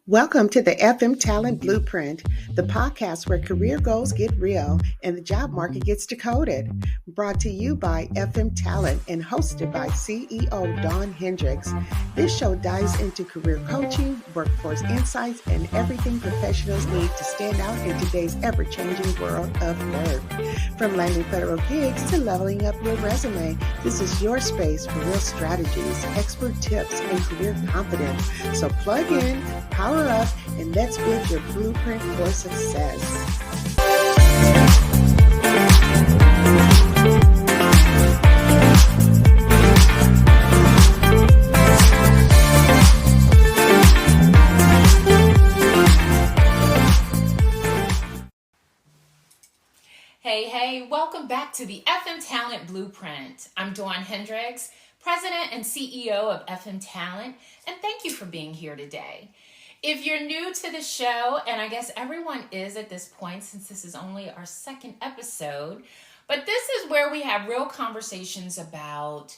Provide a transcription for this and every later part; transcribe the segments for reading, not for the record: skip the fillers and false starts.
Welcome to the FM Talent Blueprint, the podcast where career goals get real and the job market gets decoded. Brought to you by FM Talent and hosted by CEO Dawn Hendrix. This show dives into career coaching, workforce insights, and everything professionals need to stand out in today's ever-changing world of work. From landing federal gigs to leveling up your resume, this is your space for real strategies, expert tips, and career confidence. So plug in, power up, and let's build your blueprint for success. Hey, welcome back to the FM Talent Blueprint. I'm Dawn Hendrix, President and CEO of FM Talent, and thank you for being here today. If you're new to the show, and I guess everyone is at this point since this is only our second episode, but this is where we have real conversations about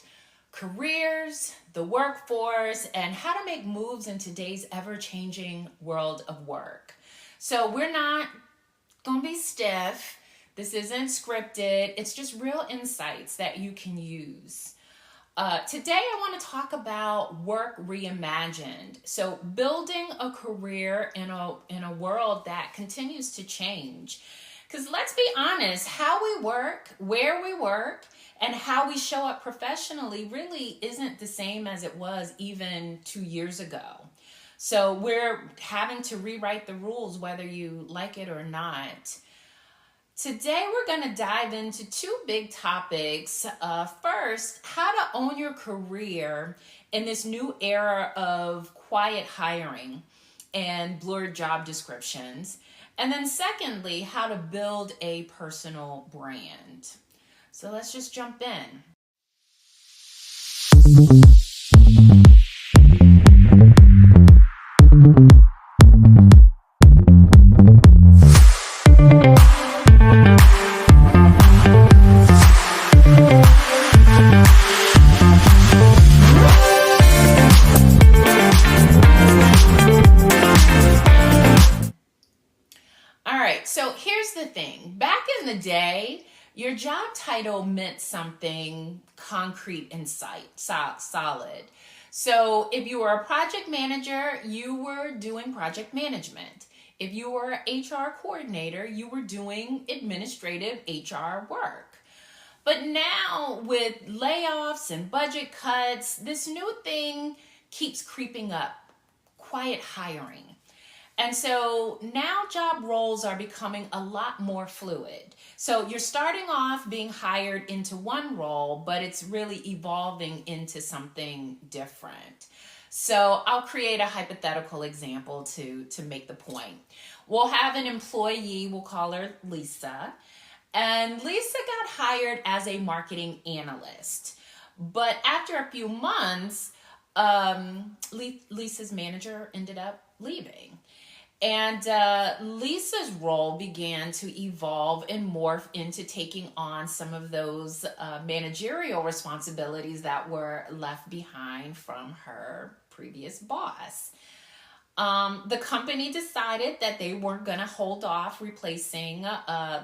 careers, the workforce, and how to make moves in today's ever-changing world of work. So we're not going to be stiff. This isn't scripted. It's just real insights that you can use. Today, I want to talk about work reimagined. So building a career in a world that continues to change. Because let's be honest, how we work, where we work, and how we show up professionally really isn't the same as it was even 2 years ago. So we're having to rewrite the rules whether you like it or not. Today, we're going to dive into two big topics. First, how to own your career in this new era of quiet hiring and blurred job descriptions. And then secondly, how to build a personal brand. So let's just jump in. So here's the thing. Back in the day, your job title meant something concrete and solid. So if you were a project manager, you were doing project management. If you were an HR coordinator, you were doing administrative HR work. But now with layoffs and budget cuts, this new thing keeps creeping up, quiet hiring. And so now job roles are becoming a lot more fluid. So you're starting off being hired into one role, but it's really evolving into something different. So I'll create a hypothetical example to make the point. We'll have an employee, we'll call her Lisa. And Lisa got hired as a marketing analyst. But after a few months, Lisa's manager ended up leaving. And Lisa's role began to evolve and morph into taking on some of those managerial responsibilities that were left behind from her previous boss. The company decided that they weren't going to hold off replacing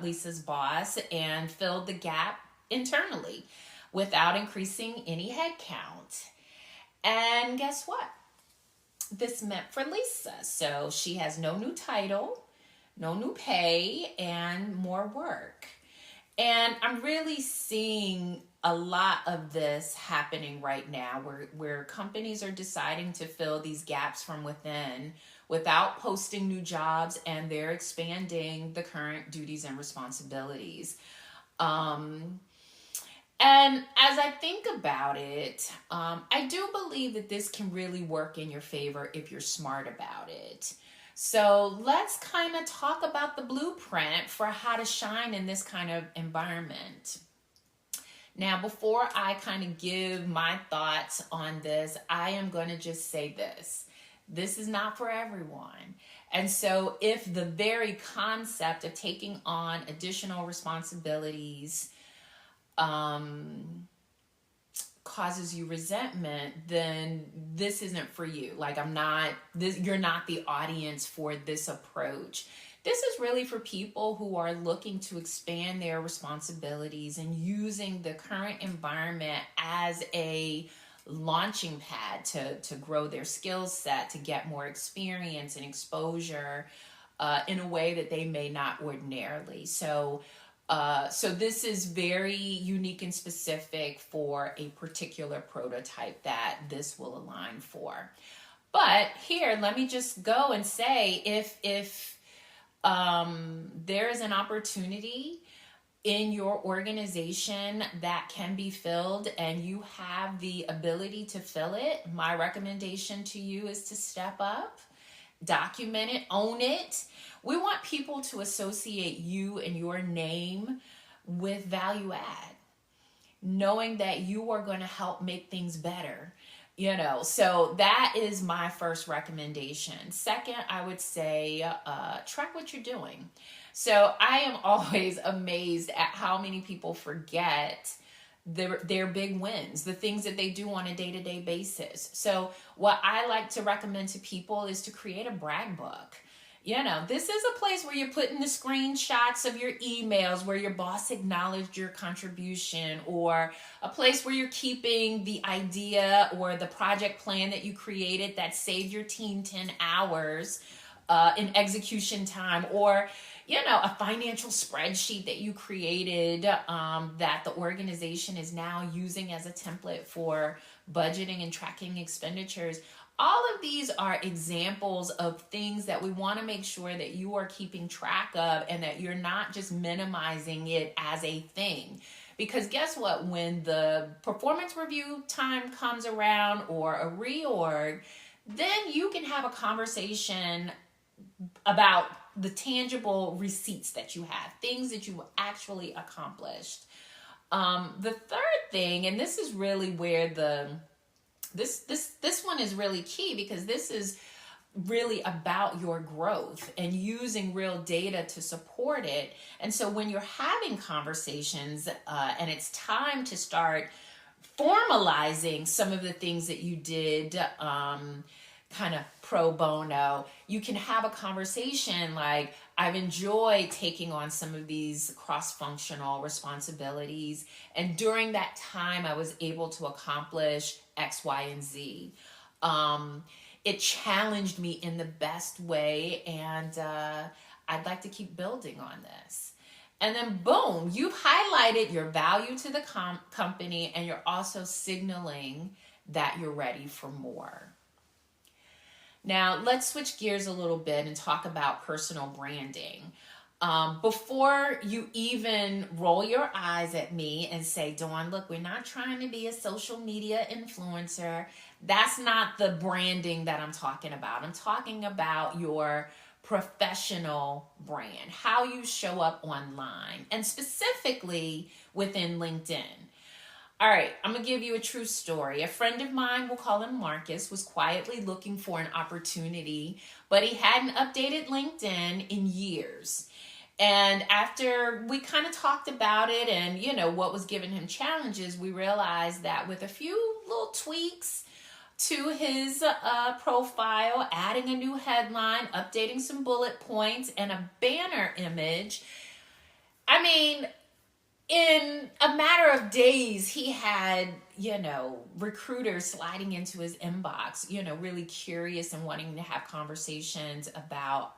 Lisa's boss and filled the gap internally without increasing any headcount. And guess what? This meant for Lisa. So she has no new title, no new pay, and more work. And I'm really seeing a lot of this happening right now where companies are deciding to fill these gaps from within without posting new jobs, and they're expanding the current duties and responsibilities. And as I think about it, I do believe that this can really work in your favor if you're smart about it. So let's kind of talk about the blueprint for how to shine in this kind of environment. Now, before I kind of give my thoughts on this, I am going to just say this. This is not for everyone. And so if the very concept of taking on additional responsibilities causes you resentment, then this isn't for you. Like, you're not the audience for this approach. This is really for people who are looking to expand their responsibilities and using the current environment as a launching pad to grow their skill set, to get more experience and exposure in a way that they may not ordinarily. So this is very unique and specific for a particular prototype that this will align for. But here, let me just go and say, if there is an opportunity in your organization that can be filled and you have the ability to fill it, my recommendation to you is to step up, document it, own it. We want people to associate you and your name with value add, knowing that you are going to help make things better. So that is my first recommendation. Second, I would say track what you're doing. So I am always amazed at how many people forget their big wins, the things that they do on a day-to-day basis. So what I like to recommend to people is to create a brag book. This is a place where you're putting the screenshots of your emails where your boss acknowledged your contribution, or a place where you're keeping the idea or the project plan that you created that saved your team 10 hours in execution time, or a financial spreadsheet that you created that the organization is now using as a template for budgeting and tracking expenditures. All of these are examples of things that we want to make sure that you are keeping track of, and that you're not just minimizing it as a thing. Because guess what? When the performance review time comes around, or a reorg, then you can have a conversation about the tangible receipts that you have, things that you actually accomplished. The third thing, and this is really where this one is really key, because this is really about your growth and using real data to support it. And so when you're having conversations and it's time to start formalizing some of the things that you did kind of pro bono, you can have a conversation like, I've enjoyed taking on some of these cross-functional responsibilities, and during that time I was able to accomplish X, Y, and Z. It challenged me in the best way, and I'd like to keep building on this. And then boom, you've highlighted your value to the company, and you're also signaling that you're ready for more. Now, let's switch gears a little bit and talk about personal branding. Before you even roll your eyes at me and say, Dawn, look, we're not trying to be a social media influencer. That's not the branding that I'm talking about. I'm talking about your professional brand, how you show up online, and specifically within LinkedIn. All right, I'm going to give you a true story. A friend of mine, we'll call him Marcus, was quietly looking for an opportunity, but he hadn't updated LinkedIn in years. And after we kind of talked about it and, what was giving him challenges, we realized that with a few little tweaks to his profile, adding a new headline, updating some bullet points, and a banner image, in a matter of days, he had, recruiters sliding into his inbox, really curious and wanting to have conversations about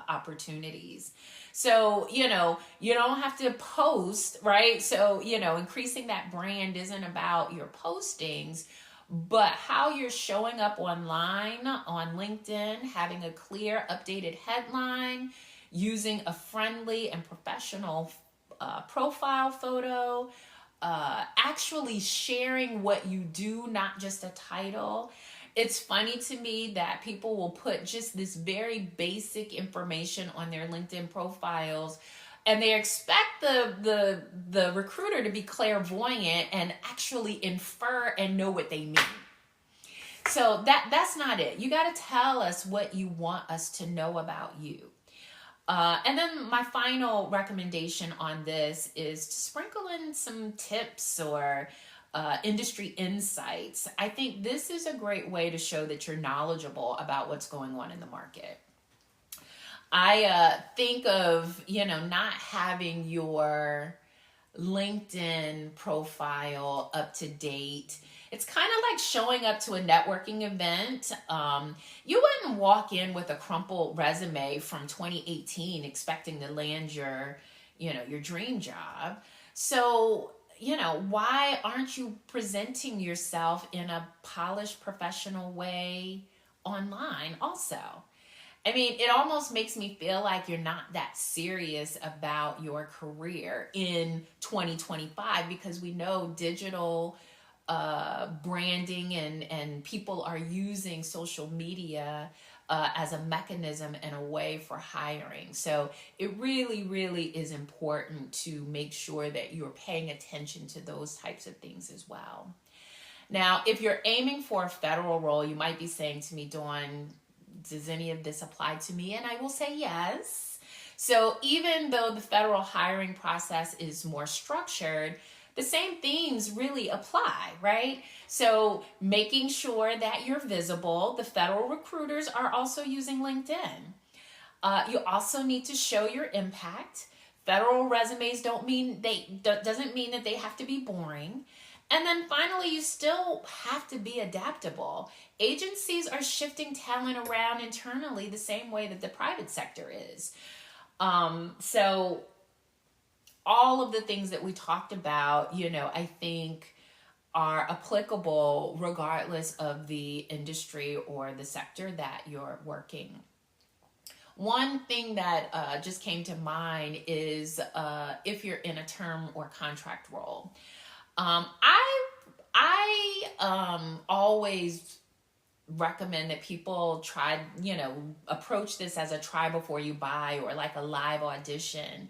opportunities. So, you don't have to post, right? So, increasing that brand isn't about your postings, but how you're showing up online, on LinkedIn, having a clear, updated headline, using a friendly and professional profile photo, actually sharing what you do, not just a title. It's funny to me that people will put just this very basic information on their LinkedIn profiles, and they expect the recruiter to be clairvoyant and actually infer and know what they mean. So that's not it. You got to tell us what you want us to know about you. And then my final recommendation on this is to sprinkle in some tips or industry insights, I think this is a great way to show that you're knowledgeable about what's going on in the market. I think of, not having your LinkedIn profile up to date. It's kind of like showing up to a networking event. You wouldn't walk in with a crumpled resume from 2018 expecting to land your dream job. So, why aren't you presenting yourself in a polished, professional way online also? I mean, it almost makes me feel like you're not that serious about your career in 2025, because we know digital branding and people are using social media as a mechanism and a way for hiring. So it really, really is important to make sure that you're paying attention to those types of things as well. Now, if you're aiming for a federal role, you might be saying to me, Dawn, does any of this apply to me? And I will say yes. So even though the federal hiring process is more structured, the same themes really apply, right? So making sure that you're visible. The federal recruiters are also using LinkedIn. You also need to show your impact. Federal resumes doesn't mean that they have to be boring. And then finally, you still have to be adaptable. Agencies are shifting talent around internally the same way that the private sector is. So all of the things that we talked about, I think are applicable regardless of the industry or the sector that you're working. One thing that just came to mind is if you're in a term or contract role. I always recommend that people try, approach this as a try before you buy, or like a live audition,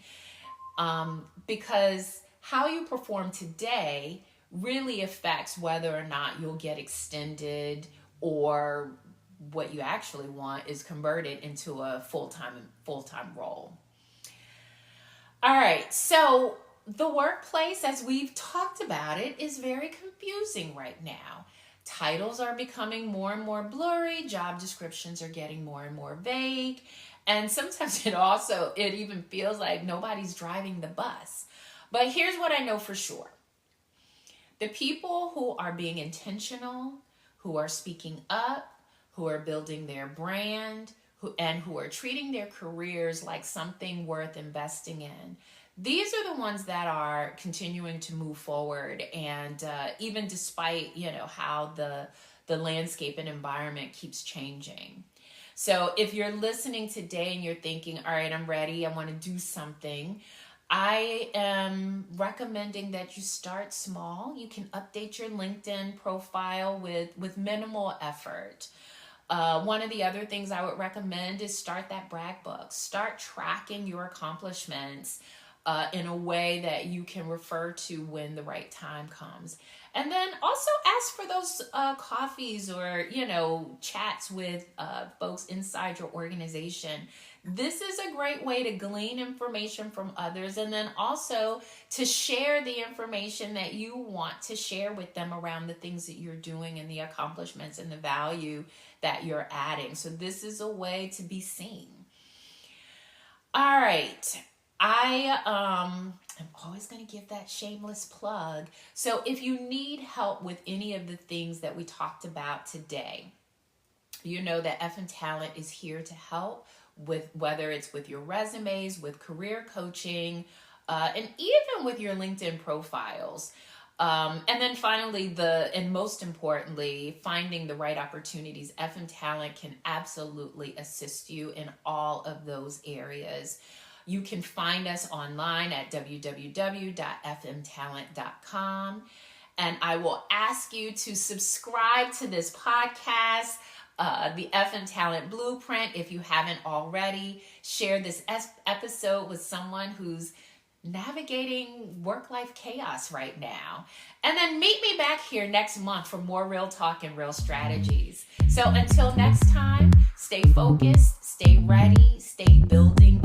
because how you perform today really affects whether or not you'll get extended, or what you actually want is converted into a full-time role. All right, so the workplace, as we've talked about it, is very confusing right now. Titles are becoming more and more blurry. Job descriptions are getting more and more vague. And sometimes it even feels like nobody's driving the bus. But here's what I know for sure. The people who are being intentional, who are speaking up, who are building their brand, who are treating their careers like something worth investing in, these are the ones that are continuing to move forward, and even despite how the landscape and environment keeps changing. So if you're listening today and you're thinking, all right, I'm ready, I want to do something, I am recommending that you start small. You can update your LinkedIn profile with minimal effort. One of the other things I would recommend is start that brag book. Start tracking your accomplishments in a way that you can refer to when the right time comes. And then also ask for those coffees or, chats with folks inside your organization. This is a great way to glean information from others, and then also to share the information that you want to share with them around the things that you're doing and the accomplishments and the value that you're adding. So this is a way to be seen. All right. I'm always going to give that shameless plug. So if you need help with any of the things that we talked about today, you know that FM Talent is here to help with whether it's with your resumes, with career coaching, and even with your LinkedIn profiles. And then finally, and most importantly, finding the right opportunities. FM Talent can absolutely assist you in all of those areas. You can find us online at www.fmtalent.com. And I will ask you to subscribe to this podcast, the FM Talent Blueprint, if you haven't already. Share this episode with someone who's navigating work-life chaos right now. And then meet me back here next month for more real talk and real strategies. So until next time, stay focused, stay ready, stay building